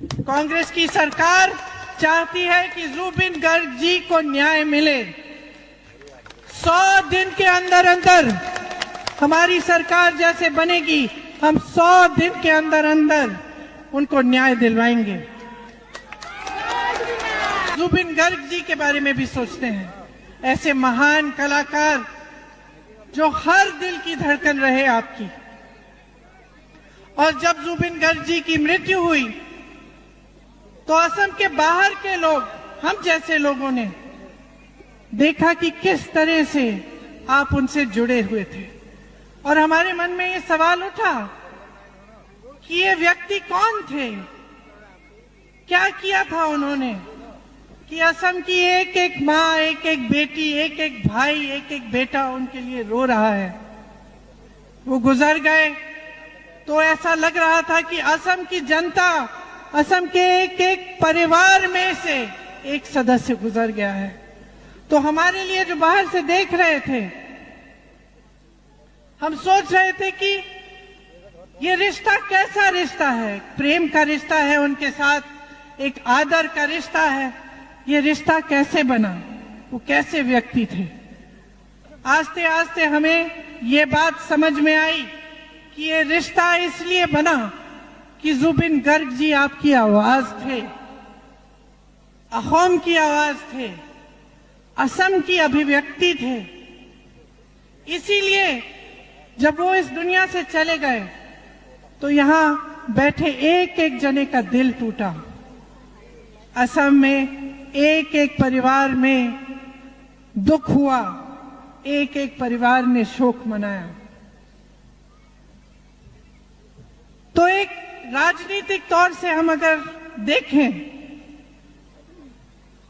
कांग्रेस की सरकार चाहती है कि जुबिन गर्ग जी को न्याय मिले। 100 दिन के अंदर अंदर हमारी सरकार जैसे बनेगी, हम 100 दिन के अंदर अंदर उनको न्याय दिलवाएंगे। जुबिन गर्ग जी के बारे में भी सोचते हैं, ऐसे महान कलाकार जो हर दिल की धड़कन रहे आपकी। और जब जुबिन गर्ग जी की मृत्यु हुई तो असम के बाहर के लोग, हम जैसे लोगों ने देखा कि किस तरह से आप उनसे जुड़े हुए थे। और हमारे मन में ये सवाल उठा कि ये व्यक्ति कौन थे, क्या किया था उन्होंने कि असम की एक एक माँ, एक एक बेटी, एक एक भाई, एक एक बेटा उनके लिए रो रहा है। वो गुजर गए तो ऐसा लग रहा था कि असम की जनता, असम के एक एक परिवार में से एक सदस्य गुजर गया है। तो हमारे लिए जो बाहर से देख रहे थे, हम सोच रहे थे कि ये रिश्ता कैसा रिश्ता है, प्रेम का रिश्ता है उनके साथ, एक आदर का रिश्ता है। ये रिश्ता कैसे बना, वो कैसे व्यक्ति थे। आस्ते आस्ते हमें ये बात समझ में आई कि ये रिश्ता इसलिए बना कि जुबिन गर्ग जी आपकी आवाज थे, अहोम की आवाज थे, असम की अभिव्यक्ति थे। इसीलिए जब वो इस दुनिया से चले गए तो यहां बैठे एक एक जने का दिल टूटा। असम में एक एक परिवार में दुख हुआ, एक एक परिवार ने शोक मनाया। तो एक राजनीतिक तौर से हम अगर देखें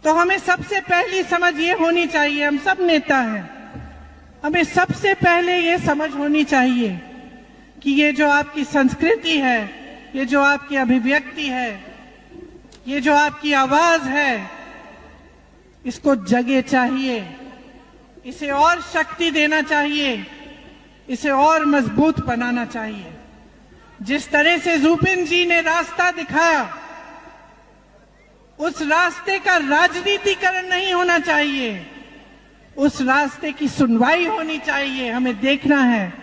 तो हमें सबसे पहली समझ ये होनी चाहिए, हम सब नेता हैं, हमें सबसे पहले ये समझ होनी चाहिए कि ये जो आपकी संस्कृति है, ये जो आपकी अभिव्यक्ति है, ये जो आपकी आवाज है, इसको जगह चाहिए, इसे और शक्ति देना चाहिए, इसे और मजबूत बनाना चाहिए। जिस तरह से जुबिन जी ने रास्ता दिखाया, उस रास्ते का राजनीतिकरण नहीं होना चाहिए, उस रास्ते की सुनवाई होनी चाहिए। हमें देखना है,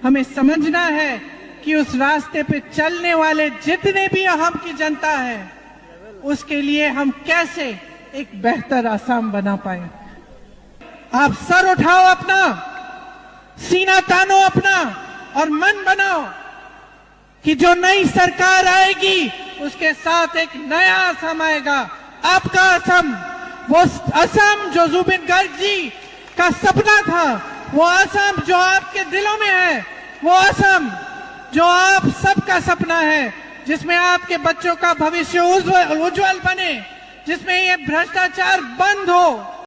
हमें समझना है कि उस रास्ते पे चलने वाले जितने भी अहम की जनता है, उसके लिए हम कैसे एक बेहतर असम बना पाए। आप सर उठाओ अपना, सीना तानो अपना और मन बनाओ कि जो नई सरकार आएगी उसके साथ एक नया असम आएगा, आपका असम, वो असम जो जुबिन गर्ग जी का सपना था, वो असम जो आपके दिलों में है, वो असम जो आप सबका सपना है, जिसमें आपके बच्चों का भविष्य उज्जवल बने, जिसमें ये भ्रष्टाचार बंद हो,